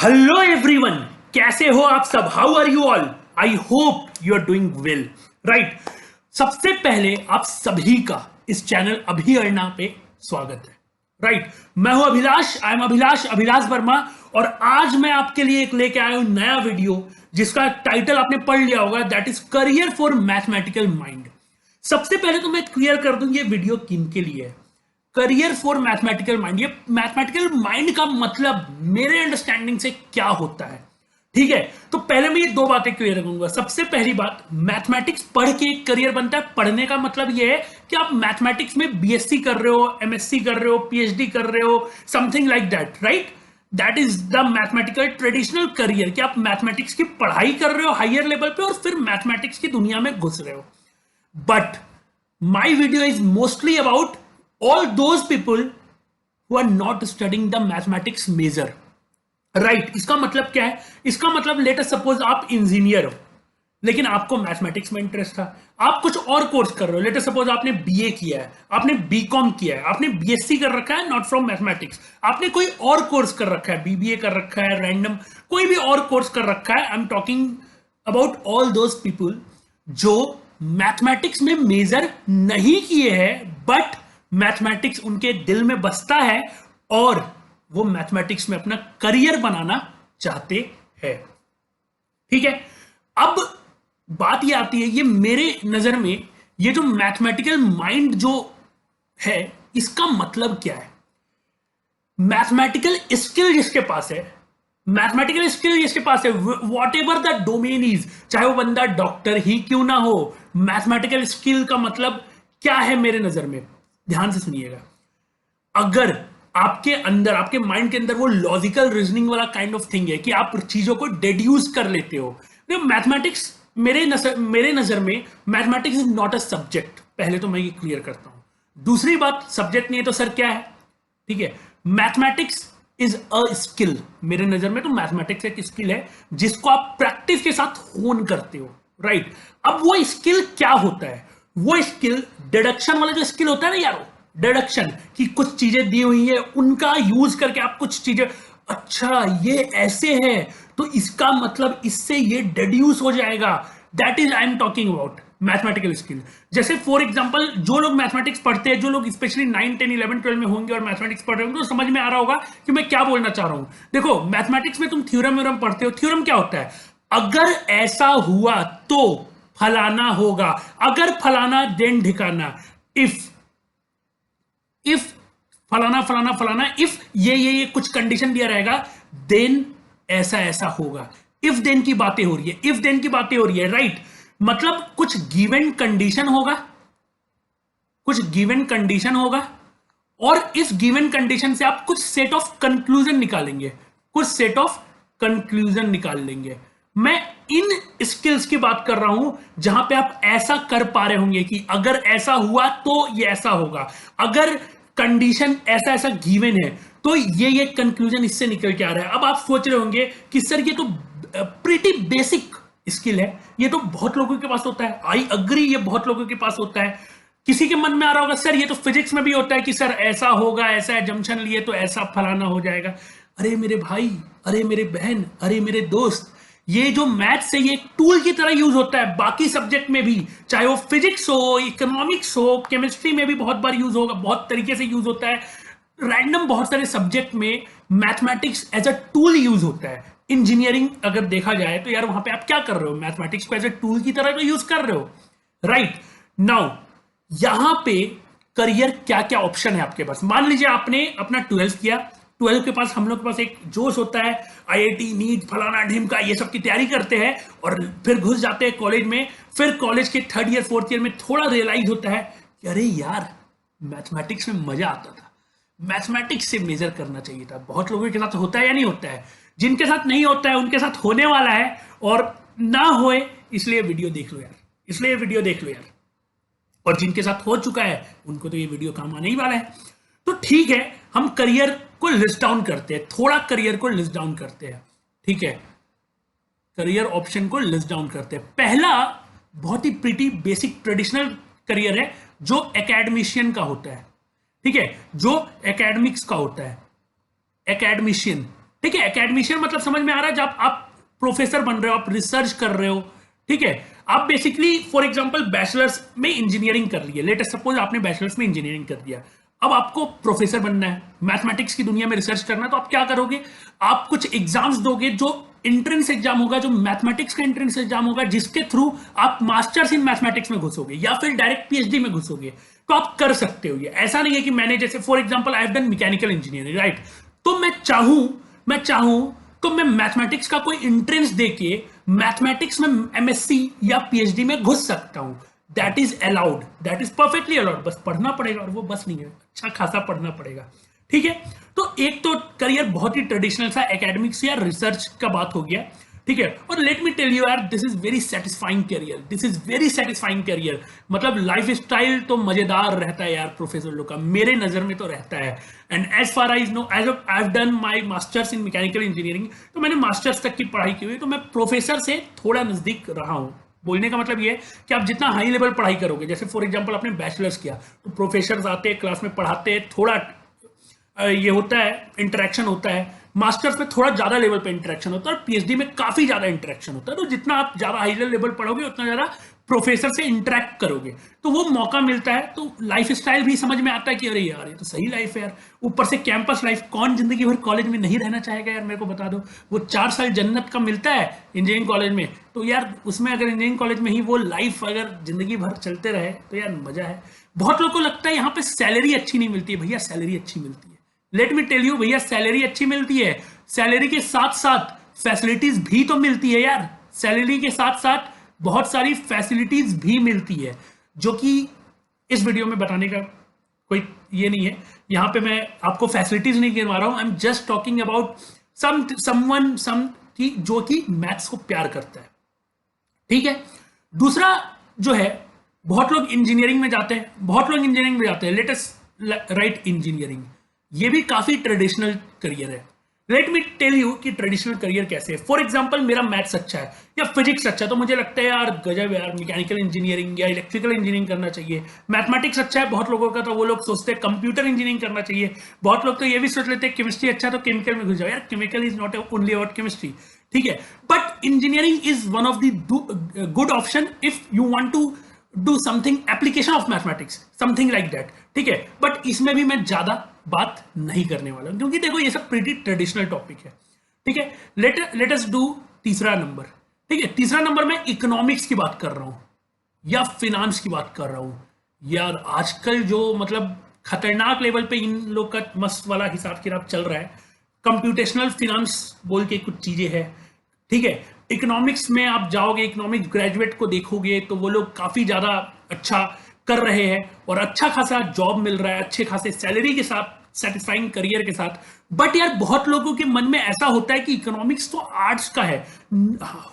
Hello everyone, कैसे हो आप सब? How are you all? I hope you are doing well, right. सबसे पहले आप सभी का इस चैनल अभी अर्णा पे स्वागत है, राइट। मैं हूं अभिलाष, आई एम अभिलाष वर्मा। और आज मैं आपके लिए एक लेके आया हूं नया वीडियो जिसका टाइटल आपने पढ़ लिया होगा, that is career for mathematical mind. सबसे पहले तो मैं क्लियर कर दूं ये वीडियो किन के लिए है। करियर फॉर मैथमेटिकल माइंड, ये मैथमेटिकल माइंड का मतलब मेरे अंडरस्टैंडिंग से क्या होता है, ठीक है। तो पहले मैं ये दो बातें क्लियर करूंगा। सबसे पहली बात, मैथमेटिक्स पढ़ के एक करियर बनता है। पढ़ने का मतलब ये है कि आप मैथमेटिक्स में बीएससी कर रहे हो, एमएससी कर रहे हो, पीएचडी कर रहे हो, something like that, right. That is the mathematical traditional career, कि आप मैथमेटिक्स की पढ़ाई कर रहे हो हायर लेवल पे और फिर मैथमेटिक्स की दुनिया में घुस रहे हो। But my video is mostly about all those people who are not studying the mathematics major, right? इसका मतलब क्या है? इसका मतलब लेट अस सपोज आप इंजीनियर हो लेकिन आपको मैथमेटिक्स में इंटरेस्ट था, आप कुछ और कोर्स कर रहे हो। लेट अस सपोज आपने बीए किया है, आपने बीकॉम किया है, आपने बीएससी कर रखा है नॉट फ्रॉम मैथमेटिक्स, आपने कोई और कोर्स कर रखा है, बीबीए कर रखा है, रैंडम कोई भी और कोर्स कर रखा है। I am talking about all those people जो मैथमेटिक्स में मेजर नहीं किए हैं बट मैथमेटिक्स उनके दिल में बसता है और वो मैथमेटिक्स में अपना करियर बनाना चाहते हैं, ठीक है। अब बात ये आती है, ये मेरे नजर में ये जो मैथमेटिकल माइंड जो है इसका मतलब क्या है। मैथमेटिकल स्किल जिसके पास है, मैथमेटिकल स्किल जिसके पास है, what ever the domain is, चाहे वो बंदा डॉक्टर ही क्यों ना हो, मैथमेटिकल स्किल का मतलब क्या है मेरे नजर में? ध्यान से सुनिएगा। अगर आपके अंदर, आपके माइंड के अंदर वो लॉजिकल रीजनिंग वाला काइंड ऑफ थिंग है कि आप चीजों को डिड्यूस कर लेते हो, मैथमेटिक्स मेरे नजर में mathematics is not a subject. पहले तो मैं ये क्लियर करता हूं। दूसरी बात, सब्जेक्ट नहीं है तो सर क्या है? ठीक है, मैथमेटिक्स इज अ स्किल। मेरे नजर में तो मैथमेटिक्स एक स्किल है जिसको आप प्रैक्टिस के साथ होन करते हो, राइट। अब वो स्किल क्या होता है? वो स्किल डिडक्शन वाला जो स्किल होता है ना यारो, डिडक्शन, कि कुछ चीजें दी हुई है उनका यूज करके आप कुछ चीजें, अच्छा ये ऐसे है तो इसका मतलब इससे ये डिड्यूस हो जाएगा, that is I am talking about mathematical skill. जैसे फॉर एग्जांपल जो लोग मैथमेटिक्स पढ़ते हैं, जो लोग स्पेशली 9, 10, 11, 12 में होंगे और मैथमेटिक्स पढ़ रहे होंगे तो समझ में आ रहा होगा कि मैं क्या बोलना चाह रहा हूं। देखो, मैथमेटिक्स में तुम थ्योरम व्योरम पढ़ते हो। थ्योरम क्या होता है? अगर ऐसा हुआ तो फलाना होगा, अगर फलाना देन ढिकाना, इफ फलाना फलाना फलाना, इफ ये कुछ कंडीशन दिया रहेगा देन ऐसा ऐसा होगा। इफ देन की बातें हो रही है, इफ देन की बातें हो रही है, राइट। मतलब कुछ गिवन कंडीशन होगा, कुछ गिवन कंडीशन होगा और इस गिवन कंडीशन से आप कुछ सेट ऑफ कंक्लूजन निकालेंगे, कुछ सेट ऑफ कंक्लूजन निकाल लेंगे। मैं इन स्किल्स की बात कर रहा हूं जहां पे आप ऐसा कर पा रहे होंगे कि अगर ऐसा हुआ तो ये ऐसा होगा, अगर कंडीशन ऐसा ऐसा गिवन है तो ये कंक्लूजन इससे निकल के आ रहा है। अब आप सोच रहे होंगे कि सर ये तो प्रीटी बेसिक स्किल है, ये तो बहुत लोगों के पास होता है। आई अग्री, ये बहुत लोगों के पास होता है। किसी के मन में आ रहा होगा सर ये तो फिजिक्स में भी होता है कि सर ऐसा होगा, ऐसा जंक्शन लिए तो ऐसा फलाना हो जाएगा। अरे मेरे भाई, अरे मेरे बहन, अरे मेरे दोस्त, ये जो मैथ्स है ये एक टूल की तरह यूज होता है बाकी सब्जेक्ट में भी, चाहे वो फिजिक्स हो, इकोनॉमिक्स हो, केमिस्ट्री में भी बहुत बार यूज होगा, बहुत तरीके से यूज होता है। रैंडम बहुत सारे सब्जेक्ट में mathematics as a tool use होता है। इंजीनियरिंग अगर देखा जाए तो यार वहां पे आप क्या कर रहे हो? मैथमेटिक्स को एज अ टूल की तरह तो यूज कर रहे हो, राइट। नाउ यहां पे करियर क्या क्या ऑप्शन है आपके पास। मान लीजिए आपने अपना 12th किया, 12 के पास हम लोग के पास एक जोश होता है, आईआईटी, नीट, फलाना ढिमका, ये सब की तैयारी करते हैं और फिर घुस जाते हैं कॉलेज में। फिर कॉलेज के 3rd ईयर 4th ईयर में थोड़ा रियलाइज होता है कि अरे यार मैथमेटिक्स में मजा आता था, मैथमेटिक्स से मेजर करना चाहिए था। बहुत लोगों के साथ होता है या नहीं होता है? जिनके साथ नहीं होता है उनके साथ होने वाला है, और ना होए इसलिए वीडियो देख लो यार, इसलिए वीडियो देख लो यार। और जिनके साथ हो चुका है उनको तो ये वीडियो काम आने ही वाला है। तो ठीक है, हम करियर को लिस्ट डाउन करते हैं, थोड़ा करियर को लिस्ट डाउन करते हैं, ठीक है। करियर ऑप्शन को लिस्ट डाउन करते हैं। पहला बहुत ही प्रीटी बेसिक ट्रेडिशनल करियर है जो एकेडमिशियन का होता है, ठीक है, जो एकेडमिक्स का होता है, एकेडमिशियन, ठीक है, एकेडमिशियन मतलब समझ में आ रहा है, जब आप प्रोफेसर बन रहे हो, आप रिसर्च कर रहे हो, ठीक है। आप बेसिकली फॉर एग्जांपल बैचलर्स में इंजीनियरिंग कर रही है, लेटेस्ट सपोज आपने बैचलर्स में इंजीनियरिंग कर दिया, अब आपको प्रोफेसर बनना है, मैथमेटिक्स की दुनिया में रिसर्च करना है, तो आप क्या करोगे, आप कुछ एग्जाम्स दोगे, जो एंट्रेंस एग्जाम होगा, जो मैथमेटिक्स का एंट्रेंस एग्जाम होगा, जिसके थ्रू आप मास्टर्स इन मैथमेटिक्स में घुसोगे या फिर डायरेक्ट पीएचडी में घुसोगे, तो आप कर सकते हो ये। ऐसा नहीं है कि मैंने जैसे for example I have done mechanical engineering, right, तो मैं चाहूं तो मैं मैथमेटिक्स का कोई एंट्रेंस देके मैथमेटिक्स में एमएससी या पीएचडी में घुस सकता हूं। That is allowed, that is perfectly allowed, बस पढ़ना पड़ेगा, और वो बस नहीं है, अच्छा खासा पढ़ना पड़ेगा, ठीक है। तो एक तो करियर बहुत ही ट्रेडिशनल सा एकेडमिक्स या रिसर्च का बात हो गया, ठीक है। और लेट मी टेल यू यार, this is very satisfying career, this is very satisfying career. मतलब लाइफ स्टाइल तो मजेदार रहता है यार प्रोफेसर लोग का, मेरे नजर में तो रहता है। And as far I know, as I have done my masters in mechanical engineering, तो मैंने मास्टर्स तक की पढ़ाई की हुई, तो मैं प्रोफेसर से थोड़ा नजदीक रहा हूं। बोलने का मतलब ये है कि आप जितना हाई लेवल पढ़ाई करोगे, जैसे फॉर एग्जांपल आपने बैचलर्स किया, तो प्रोफेसर आते हैं क्लास में पढ़ाते हैं, थोड़ा ये होता है, इंटरेक्शन होता है। मास्टर्स में थोड़ा ज्यादा लेवल पे इंटरेक्शन होता है, और पीएचडी में काफी ज्यादा इंटरेक्शन होता है। तो जितना आप ज्यादा हाई लेवल पढ़ोगे, उतना ज्यादा प्रोफेसर से इंटरेक्ट करोगे, तो वो मौका मिलता है। तो लाइफ स्टाइल भी समझ में आता है कि अरे यार ये तो सही लाइफ है यार। ऊपर से कैंपस लाइफ, कौन जिंदगी भर कॉलेज में नहीं रहना चाहेगा यार, मेरे को बता दो। वो 4 साल जन्नत का मिलता है इंजीनियरिंग कॉलेज में, तो यार उसमें अगर इंजीनियरिंग कॉलेज में ही वो लाइफ अगर जिंदगी भर चलते रहे तो यार मजा है। बहुत लोगों को लगता है यहाँ पे सैलरी अच्छी नहीं मिलती है, भैया सैलरी अच्छी मिलती है। लेट मी टेल यू भैया, सैलरी अच्छी मिलती है, सैलरी के साथ साथ फैसिलिटीज भी तो मिलती है यार। सैलरी के साथ साथ बहुत सारी फैसिलिटीज भी मिलती है, जो कि इस वीडियो में बताने का कोई ये नहीं है। यहां पे मैं आपको फैसिलिटीज नहीं गिनवा रहा हूं, I am just talking about someone जो कि मैथ्स को प्यार करता है, ठीक है। दूसरा जो है, बहुत लोग इंजीनियरिंग में जाते हैं, लेटेस्ट राइट इंजीनियरिंग, ये भी काफी ट्रेडिशनल करियर है। लेट मी टेल यू कि ट्रेडिशनल करियर कैसे है। फॉर एग्जांपल मेरा मैथ्स अच्छा है या फिजिक्स अच्छा है, तो मुझे लगता है यार गजब यार, मैकेनिकल इंजीनियरिंग या इलेक्ट्रिकल इंजीनियरिंग करना चाहिए। मैथमेटिक्स अच्छा है बहुत लोगों का, तो वो लोग सोचते हैं कंप्यूटर इंजीनियरिंग करना चाहिए। बहुत लोग तो ये भी सोच लेते हैं केमिस्ट्री अच्छा है तो केमिकल में घुस जाओ। यार chemical is not only about chemistry, ठीक है, but engineering is one of the good option if you want to do something application of mathematics, something like that, ठीक है। बट इसमें भी मैं ज्यादा बात नहीं करने वाला हूं, क्योंकि देखो ये सब प्रीटी ट्रेडिशनल टॉपिक है, ठीक है। लेट अस डू तीसरा नंबर, ठीक है। तीसरा नंबर में इकोनॉमिक्स की बात कर रहा हूं या फिनांस की बात कर रहा हूं। यार आजकल जो मतलब खतरनाक लेवल पे इन लोग का मस्त वाला हिसाब किताब चल रहा है, कंप्यूटेशनल फिनांस बोल के कुछ चीजें हैं, ठीक है। इकोनॉमिक्स में आप जाओगे, इकोनॉमिक्स ग्रेजुएट को देखोगे तो वो लोग काफी ज्यादा अच्छा कर रहे हैं और अच्छा खासा जॉब मिल रहा है, अच्छे खासे सैलरी के साथ, सेटिस्फाइंग करियर के साथ। बट यार बहुत लोगों के मन में ऐसा होता है कि इकोनॉमिक्स तो आर्ट्स का है,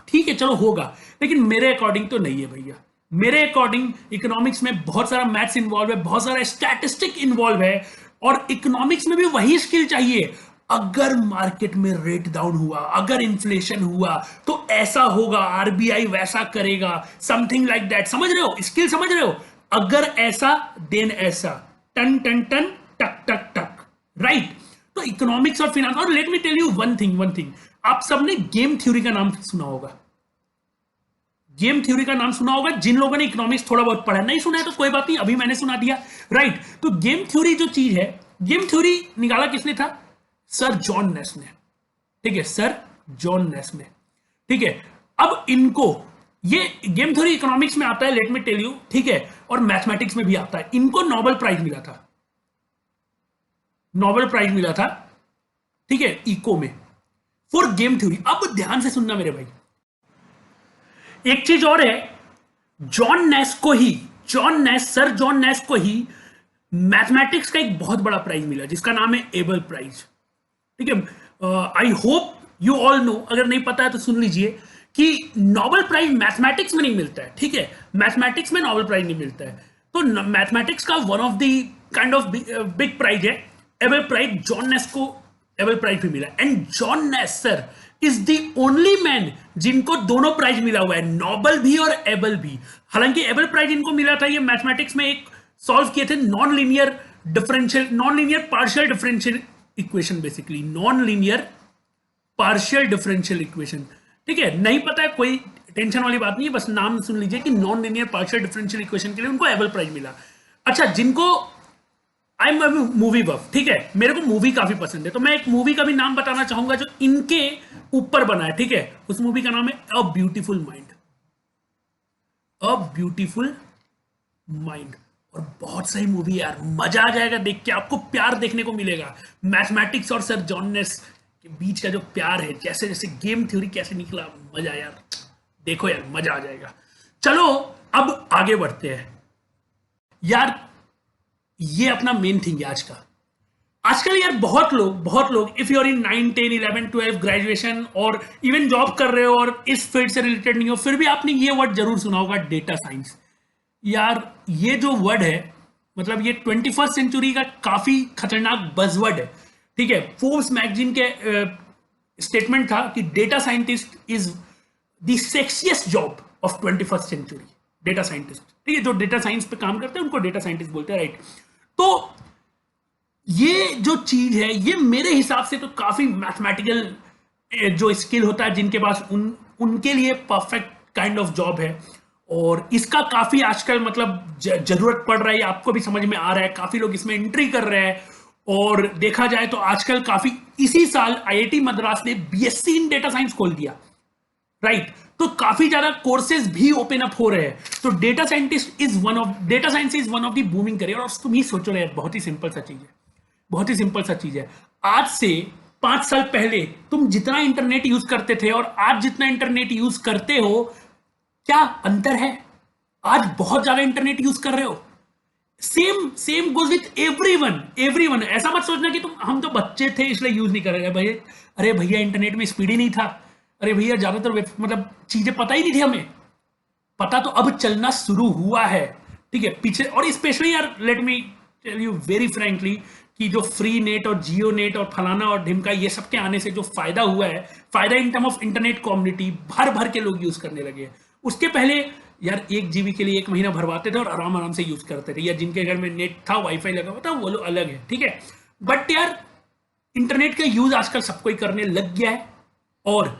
ठीक है चलो होगा, लेकिन मेरे अकॉर्डिंग तो नहीं है भैया। मेरे अकॉर्डिंग इकोनॉमिक्स में बहुत सारा मैथ्स इन्वॉल्व है, बहुत सारा स्टैटिस्टिक इन्वॉल्व है, और इकोनॉमिक्स में भी वही स्किल चाहिए। अगर मार्केट में रेट डाउन हुआ, अगर इन्फ्लेशन हुआ, तो ऐसा होगा, आरबीआई वैसा करेगा, समथिंग लाइक दैट। समझ रहे हो स्किल, समझ रहे हो? अगर ऐसा देन ऐसा, टन टन टन टक टक टक, राइट। तो इकोनॉमिक्स और फिनांस, और let me tell you one thing, आप सबने गेम थ्योरी का नाम सुना होगा। गेम थ्योरी का नाम सुना होगा जिन लोगों ने इकोनॉमिक्स थोड़ा बहुत पढ़ा, नहीं सुना है तो कोई बात नहीं, अभी मैंने सुना दिया, राइट। तो गेम थ्योरी जो चीज है, गेम थ्योरी निकाला किसने था? सर जॉन नेस ने, ठीक है, सर जॉन नेस ने, ठीक है। अब इनको, ये गेम थ्योरी इकोनॉमिक्स में आता है, लेट मी टेल यू, ठीक है, और मैथमेटिक्स में भी आता है। इनको नोबेल प्राइज मिला था, नोबेल प्राइज मिला था, ठीक है, इको में, फॉर गेम थ्योरी। अब ध्यान से सुनना मेरे भाई, एक चीज और है, जॉन नेस को ही, सर जॉन नेस को ही मैथमेटिक्स का एक बहुत बड़ा प्राइज मिला, जिसका नाम है एबल प्राइज, ठीक है। आई होप यू ऑल नो, अगर नहीं पता है तो सुन लीजिए कि नोबेल प्राइज मैथमेटिक्स में नहीं मिलता है, ठीक है, मैथमेटिक्स में नोबेल प्राइज नहीं मिलता है। तो मैथमेटिक्स का one of the kind of big prize है एबल प्राइज। जॉन नेस को एबल प्राइज भी मिला, and John Nash sir is the only man जिनको दोनों प्राइज मिला हुआ है, नोबेल भी और एबल भी। हालांकि एबल प्राइज इनको मिला था, ये मैथमेटिक्स में एक सॉल्व किए थे non linear partial differential equation, basically non linear partial differential equation. ठीक है, नहीं पता है कोई टेंशन वाली बात नहीं है, बस नाम सुन लीजिए कि non linear partial differential equation के लिए उनको एबल प्राइज मिला। अच्छा, जिनको आई एम मूवी बफ, ठीक है, मेरे को मूवी काफी पसंद है, तो मैं एक मूवी का भी नाम बताना चाहूंगा जो इनके ऊपर बना है। ठीक है, उस मूवी का नाम है a beautiful mind. A beautiful mind. और बहुत सही मूवी है यार, मजा आ जाएगा देख के, आपको प्यार देखने को मिलेगा। मैथमेटिक्स और सर जॉननेस के बीच का जो प्यार है, जैसे जैसे गेम थ्योरी कैसे निकला, मजा यार, देखो यार मजा आ जाएगा। चलो अब आगे बढ़ते हैं यार, ये अपना मेन थिंग है आज का। आजकल यार बहुत लोग if you are in 9 10 11 12 graduation और इवन जॉब कर रहे हो और इस फील्ड से रिलेटेड नहीं हो, फिर भी आपने ये वर्ड जरूर सुना होगा, डेटा साइंस। यार ये जो वर्ड है, मतलब ये 21st सेंचुरी का काफी खतरनाक बजवर्ड है। ठीक है, फोर्ब्स मैगजीन के स्टेटमेंट था कि data scientist is the sexiest job of 21st century. Data scientist, ठीक है, जो डेटा साइंस पे काम करते हैं उनको डेटा साइंटिस्ट बोलते हैं, राइट। तो ये जो चीज है, ये मेरे हिसाब से तो काफी मैथमेटिकल जो स्किल होता है जिनके पास, उनके लिए परफेक्ट काइंड ऑफ जॉब है। और इसका काफी आजकल मतलब जरूरत पड़ रहा है, आपको भी समझ में आ रहा है, काफी लोग इसमें एंट्री कर रहे हैं। और देखा जाए तो आजकल काफी, इसी साल आईआईटी मद्रास ने बीएससी इन डेटा साइंस खोल दिया, राइट। तो काफी ज्यादा कोर्सेज भी ओपन अप हो रहे हैं। तो data science is one of the booming career. और तुम ही सोचो यार, बहुत ही सिंपल सा चीज है, बहुत ही सिंपल सा चीज है। आज से 5 साल पहले तुम जितना इंटरनेट यूज करते थे और आज जितना इंटरनेट यूज करते हो, क्या अंतर है? आज बहुत ज्यादा इंटरनेट यूज कर रहे हो। Same goes with everyone. ऐसा मत सोचना कि हम तो बच्चे थे इसलिए यूज नहीं कर रहे भाई। अरे भैया, इंटरनेट में स्पीड ही नहीं था। अरे भैया, ज्यादातर मतलब चीजें पता ही नहीं थी हमें, पता तो अब चलना शुरू हुआ है। ठीक है, पीछे, और स्पेशली यार let me tell you very frankly कि जो फ्री नेट और जियो नेट और फलाना और ढिमका, ये सब के आने से जो फायदा हुआ है, फायदा in term of internet community, भर भर के लोग यूज करने लगे हैं। उसके पहले यार 1 GB के लिए 1 महीना भरवाते थे और आराम आराम से यूज करते थे, या जिनके घर में नेट था, वाईफाई लगा हुआ था, वो लोग अलग है, ठीक है। बट यार इंटरनेट का यूज आजकल सबको ही करने लग गया है। और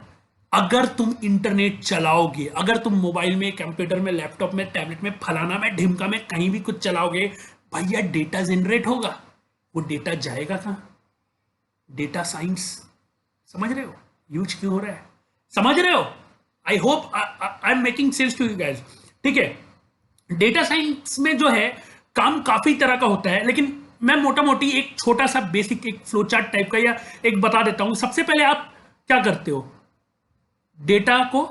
अगर तुम इंटरनेट चलाओगे, अगर तुम मोबाइल में, कंप्यूटर में, लैपटॉप में, टैबलेट में, फलाना में, ढिमका में, कहीं भी कुछ चलाओगे, भैया डेटा जनरेट होगा। वो डेटा जाएगा कहां? डेटा साइंस, समझ रहे हो यूज क्यों हो रहा है? समझ रहे हो? I hope I am making sense to you guys. ठीक है, डेटा साइंस में जो है काम काफी तरह का होता है, लेकिन मैं मोटा मोटी एक छोटा सा बेसिक एक फ्लो चार्ट टाइप का या एक बता देता हूं। सबसे पहले आप क्या करते हो? डेटा को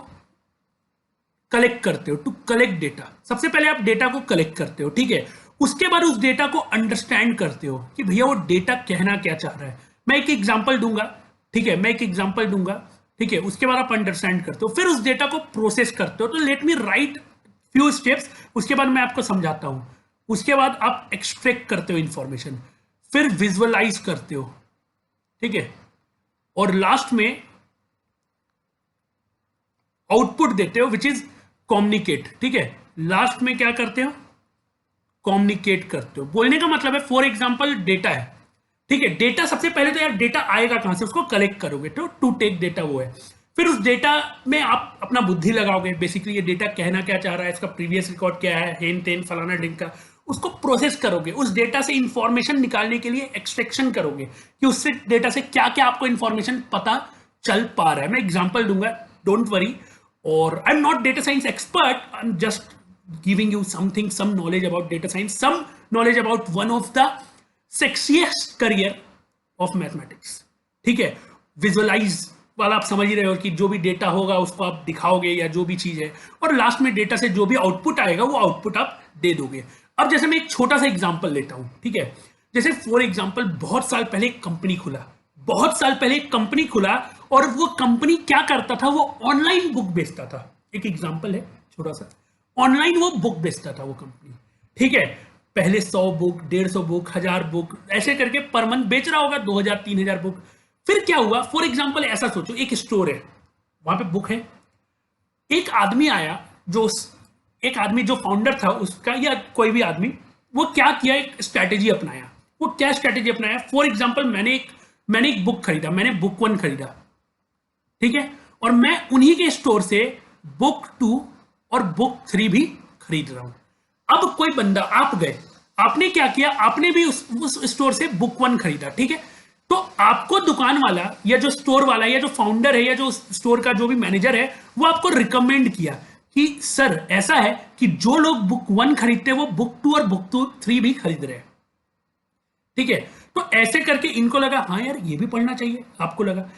कलेक्ट करते हो, टू कलेक्ट डेटा। सबसे पहले आप डेटा को कलेक्ट करते हो, ठीक है। उसके बाद उस डेटा को अंडरस्टैंड करते हो कि भैया वो डेटा कहना क्या चाह रहा है। मैं एक एग्जांपल दूंगा, ठीक है, मैं एक एग्जांपल दूंगा, ठीक है। उसके बाद आप अंडरस्टैंड करते हो, फिर उस डेटा को प्रोसेस करते हो। तो let me right few steps, उसके बाद मैं आपको समझाता हूं। उसके बाद आप एक्सट्रैक्ट करते हो इंफॉर्मेशन, फिर विजुअलाइज करते हो, ठीक है, और लास्ट में आउटपुट देते हो, विच इज कम्युनिकेट, ठीक है। लास्ट में क्या करते हो? कम्युनिकेट करते हो। बोलने का मतलब है, फॉर एग्जांपल डेटा है, ठीक है। डेटा सबसे पहले तो यार डेटा आएगा कहां से? उसको कलेक्ट करोगे, तो टू टेक डेटा वो है। फिर उस डेटा में आप अपना बुद्धि लगाओगे, बेसिकली ये डेटा कहना क्या चाह रहा है, इसका प्रीवियस रिकॉर्ड क्या है, हेन टेन फलाना ढिमका, उसको प्रोसेस करोगे। उस डेटा से इंफॉर्मेशन निकालने के लिए एक्सट्रैक्शन करोगे कि उससे डेटा से क्या क्या आपको इंफॉर्मेशन पता चल पा रहा है। मैं एग्जांपल दूंगा, डोंट वरी। और I am not data science expert, I am just giving you something, some knowledge about data science, some knowledge about one of the sexiest career of mathematics, ठीक है। विजुअलाइज वाला आप समझ ही रहे हो कि जो भी डेटा होगा उसको आप दिखाओगे या जो भी चीज है, और लास्ट में डेटा से जो भी आउटपुट आएगा वो आउटपुट आप दे दोगे। अब जैसे मैं एक छोटा सा एग्जांपल लेता हूं, ठीक है। जैसे फॉर एग्जांपल बहुत साल पहले एक कंपनी खुला, बहुत साल पहले एक कंपनी खुला, और वो कंपनी क्या करता था? वो ऑनलाइन बुक बेचता था। एक एग्जांपल है छोटा सा, ऑनलाइन वो बुक बेचता था वो कंपनी, ठीक है। पहले 100 बुक, 150 बुक, 1000 बुक, ऐसे करके पर मंथ बेच रहा होगा 2000 3000 बुक। फिर क्या हुआ? फॉर एग्जांपल ऐसा सोचो, एक स्टोर है, वहां पे बुक है। एक आदमी आया, एक आदमी जो फाउंडर था उसका, या कोई भी आदमी, वो क्या किया? एक स्ट्रैटेजी अपनाया। वो क्या स्ट्रैटेजी अपनाया? फॉर एग्जांपल मैंने एक बुक खरीदा, मैंने बुक 1 खरीदा, ठीक है, और मैं उन्हीं के स्टोर से बुक 2 और बुक 3 भी खरीद रहा हूं। अब कोई बंदा, आप गए, आपने क्या किया, आपने भी उस स्टोर से बुक 1 खरीदा, ठीक है, तो आपको दुकान वाला या जो स्टोर वाला या जो फाउंडर है या जो स्टोर का जो भी मैनेजर है, वो आपको रिकमेंड किया कि सर ऐसा है कि जो लोग बुक 1 खरीदते हैं वो बुक 2 और बुक 3 भी खरीद रहे हैं, ठीक है। तो ऐसे करके इनको लगा हाँ यार ये भी पढ़ना चाहिए, आपको लगा,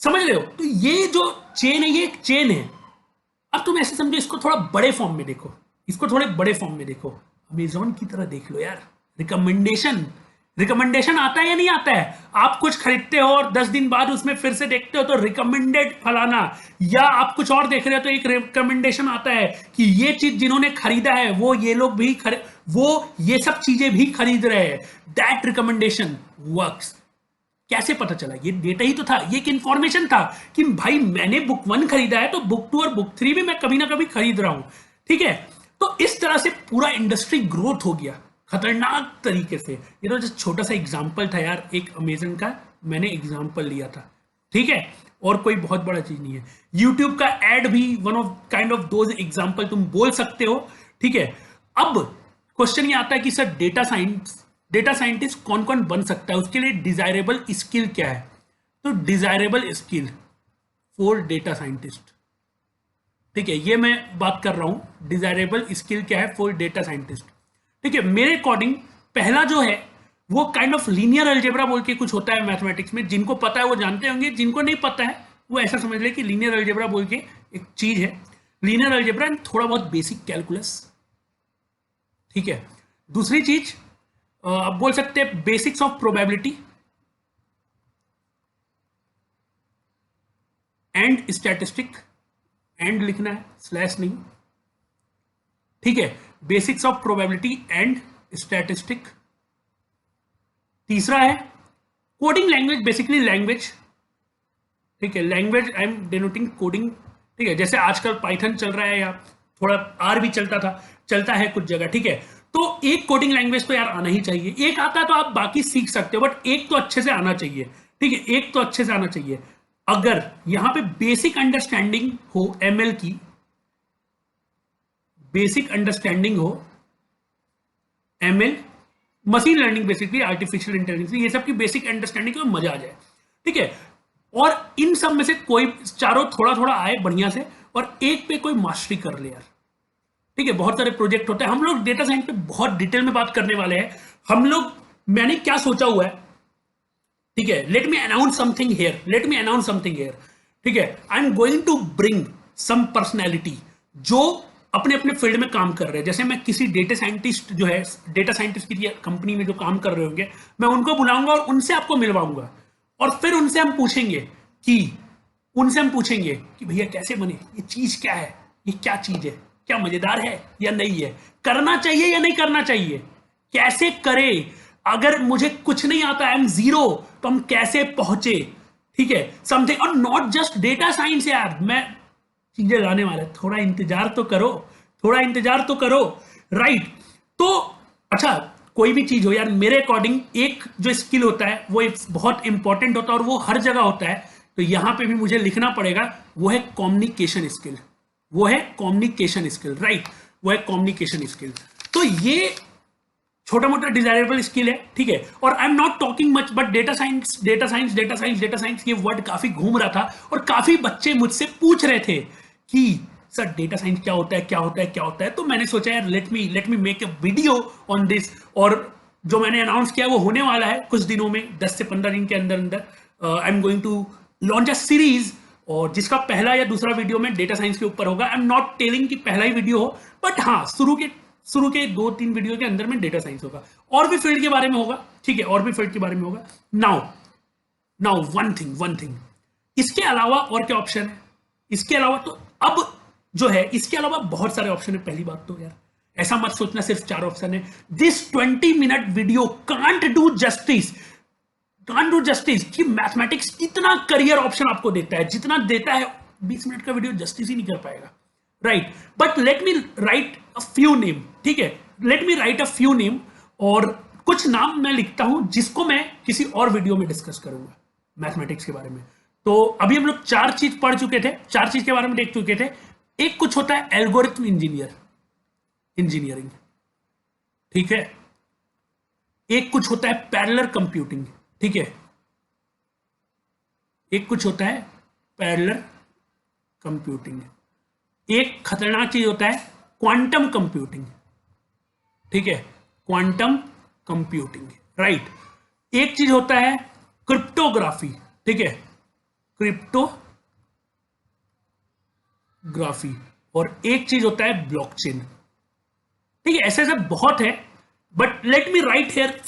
समझ रहे हो। तो ये जो चेन है ये एक चेन है। अब तुम ऐसे समझो, इसको थोड़ा बड़े फॉर्म में देखो, इसको थोड़े बड़े फॉर्म में देखो, अमेजॉन की तरह देख लो यार। रिकमेंडेशन, रिकमेंडेशन आता है या नहीं आता है? आप कुछ खरीदते हो और 10 दिन बाद उसमें फिर से देखते हो तो रिकमेंडेड फलाना, या आप कुछ और देख रहे हो तो एक रिकमेंडेशन आता है कि ये चीज जिन्होंने खरीदा है वो ये लोग भी वो ये सब चीजें भी खरीद रहे हैं। That recommendation works. कैसे पता चला? ये डेटा ही तो था, ये एक इंफॉर्मेशन था कि भाई मैंने बुक 1 खरीदा है तो बुक 2 और बुक 3 भी मैं कभी ना कभी खरीद रहा हूं, ठीक है। तो इस तरह से पूरा इंडस्ट्री ग्रोथ हो गया खतरनाक तरीके से। ये तो जस्ट छोटा सा एग्जांपल था यार, एक अमेजन का मैंने एग्जांपल लिया था, ठीक है, और कोई बहुत बड़ा चीज नहीं है। यूट्यूब का एड भी one of kind of those example तुम बोल सकते हो, ठीक है। अब क्वेश्चन ये आता है कि सर डेटा साइंटिस्ट कौन कौन बन सकता है, उसके लिए डिजायरेबल स्किल क्या है? तो desirable skill for data scientist, ठीक है, ये मैं बात कर रहा हूं। डिजायरेबल स्किल क्या है फॉर डेटा साइंटिस्ट, ठीक है। मेरे अकॉर्डिंग पहला जो है वो काइंड ऑफ लीनियर अलजेब्रा बोल के कुछ होता है मैथमेटिक्स में, जिनको पता है वो जानते होंगे, जिनको नहीं पता है वो ऐसा समझ ले कि लीनियर अलजेब्रा बोल के एक चीज है। लीनियर अलजेब्रा एंड थोड़ा बहुत बेसिक कैलकुलस, ठीक है। दूसरी चीज आप बोल सकते हैं basics of probability and statistic, and लिखना है स्लैश नहीं, ठीक है। Basics of probability and statistic. तीसरा है कोडिंग लैंग्वेज, बेसिकली लैंग्वेज, ठीक है। Language I am denoting coding, ठीक है, जैसे आजकल पाइथन चल रहा है या थोड़ा आर भी चलता है कुछ जगह, ठीक है। तो एक कोडिंग लैंग्वेज तो यार आना ही चाहिए। एक आता है तो आप बाकी सीख सकते हो, बट एक तो अच्छे से आना चाहिए, ठीक है, एक तो अच्छे से आना चाहिए। अगर यहां पे बेसिक अंडरस्टैंडिंग हो एमएल की, बेसिक अंडरस्टैंडिंग हो ML, machine learning, basically artificial intelligence, ये सब की बेसिक अंडरस्टैंडिंग में मजा आ जाए, ठीक है। और इन सब में से कोई चारों थोड़ा थोड़ा आए बढ़िया से, और एक पे कोई मास्टरी कर ले यार, ठीक है। बहुत सारे प्रोजेक्ट होते हैं, हम लोग डेटा साइंस पे बहुत डिटेल में बात करने वाले हैं। हम लोग, मैंने क्या सोचा हुआ है, ठीक है, let me announce something here, ठीक है। I am going to bring some personality जो अपने अपने फील्ड में काम कर रहे हैं। जैसे मैं किसी डेटा साइंटिस्ट जो है, डेटा साइंटिस्ट की कंपनी में जो काम कर रहे होंगे, मैं उनको बुलाऊंगा और उनसे आपको मिलवाऊंगा, और फिर उनसे हम पूछेंगे कि भैया कैसे बने, ये चीज क्या है, ये क्या चीज है, क्या मजेदार है या नहीं है, करना चाहिए या नहीं करना चाहिए, कैसे करे, अगर मुझे कुछ नहीं आता, आई एम जीरो, तो हम कैसे पहुंचे, ठीक है, समथिंग। और नॉट जस्ट डेटा साइंस यार, मैं चीजें लाने वाला है, थोड़ा इंतजार तो करो, राइट। तो अच्छा, कोई भी चीज हो यार, मेरे अकॉर्डिंग एक जो स्किल होता है वो एक बहुत इंपॉर्टेंट होता है और वो हर जगह होता है, तो यहां पे भी मुझे लिखना पड़ेगा, वो है कम्युनिकेशन स्किल, राइट, वो है कम्युनिकेशन स्किल। तो ये छोटा मोटा डिजायरेबल स्किल है, ठीक है। और I am not talking much, but data science ये वर्ड काफी घूम रहा था, और काफी बच्चे मुझसे पूछ रहे थे कि सर डेटा साइंस क्या होता है। तो मैंने सोचा यार let me make a video on this, और जो मैंने अनाउंस किया वो होने वाला है कुछ दिनों में, 10 से 15 दिन के अंदर I am going to launch a series, और जिसका पहला या दूसरा वीडियो में डेटा साइंस के ऊपर होगा। आई एम नॉट टेलिंग कि पहला ही वीडियो हो, बट हाँ शुरू के 2-3 वीडियो के अंदर में डेटा साइंस होगा, और भी फील्ड के बारे में होगा, ठीक है, नाउ वन थिंग, इसके अलावा और क्या ऑप्शन है? इसके अलावा तो अब जो है, इसके अलावा बहुत सारे ऑप्शन है। पहली बात तो यार ऐसा मत सोचना सिर्फ 4 ऑप्शन है। This 20 minute video can't do justice कि मैथमेटिक्स इतना करियर ऑप्शन आपको देता है, जितना देता है 20 मिनट का वीडियो जस्टिस ही नहीं कर पाएगा, right. But let me right a few name, ठीक है, और कुछ नाम मैं लिखता हूं जिसको मैं किसी और वीडियो में डिस्कस करूंगा मैथमेटिक्स के बारे में। तो अभी हम लोग 4 चीज पढ़ चुके थे, 4 चीज के बारे में देख चुके थे। एक कुछ होता है एल्गोरिथम इंजीनियरिंग, ठीक है। एक कुछ होता है पैरेलल कंप्यूटिंग, ठीक है। एक कुछ होता है पैरेलल कंप्यूटिंग। एक खतरनाक चीज होता है क्वांटम कंप्यूटिंग, ठीक है, क्वांटम कंप्यूटिंग, राइट। एक चीज होता है क्रिप्टोग्राफी, ठीक है, क्रिप्टोग्राफी। और एक चीज होता है ब्लॉकचेन, ठीक है। ऐसे ऐसे बहुत है, but let me right here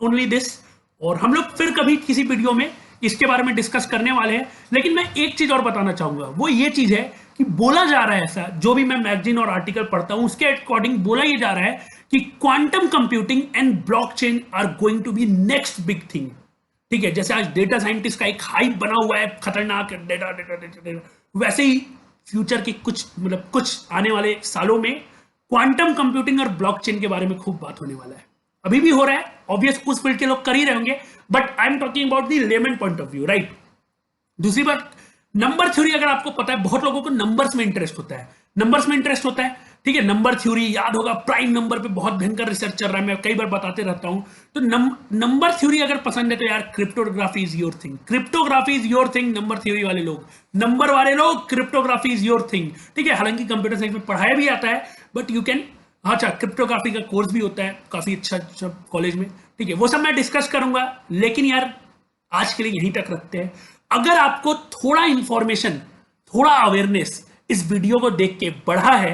only this. और हम लोग फिर कभी किसी वीडियो में इसके बारे में डिस्कस करने वाले हैं। लेकिन मैं एक चीज और बताना चाहूंगा, वो ये चीज है कि बोला जा रहा है, ऐसा जो भी मैं मैगजीन और आर्टिकल पढ़ता हूं उसके अकॉर्डिंग बोला ये जा रहा है कि quantum computing and blockchain are going to be next big thing, ठीक है। जैसे आज डेटा साइंटिस्ट का एक हाइप बना हुआ है खतरनाक, डेटा डेटा डेटा, वैसे ही फ्यूचर के कुछ आने वाले सालों में क्वांटम कंप्यूटिंग और ब्लॉकचेन के बारे में खूब बात होने वाला है। अभी भी हो रहा है, ऑब्वियस उस फील्ड के लोग कर ही रहे होंगे, but I am talking about the lemon point of view, right. दूसरी बात, नंबर थ्योरी, अगर आपको पता है, बहुत लोगों को नंबर्स में इंटरेस्ट होता है, ठीक है। नंबर थ्योरी याद होगा, प्राइम नंबर पे बहुत भयंकर रिसर्च चल रहा है, मैं कई बार बताते रहता हूं। तो नंबर थ्योरी अगर पसंद है तो यार cryptography is your thing, number theory वाले लोग, नंबर वाले लोग, क्रिप्टोग्राफी इज योर थिंग, ठीक है। हालांकि कंप्यूटर साइंस में पढ़ाया भी आता है, बट यू कैन, अच्छा क्रिप्टोग्राफी का कोर्स भी होता है काफी अच्छा कॉलेज में, ठीक है। वो सब मैं डिस्कस करूंगा, लेकिन यार आज के लिए यहीं तक रखते हैं। अगर आपको थोड़ा इंफॉर्मेशन, थोड़ा अवेयरनेस इस वीडियो को देख के बढ़ा है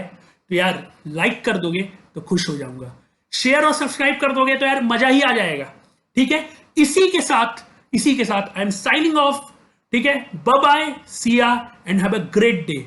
तो यार लाइक कर दोगे तो खुश हो जाऊंगा, शेयर और सब्सक्राइब कर दोगे तो यार मजा ही आ जाएगा, ठीक है। इसी के साथ आई एम साइनिंग ऑफ, ठीक है। बाय बाय, सी या and have a great day.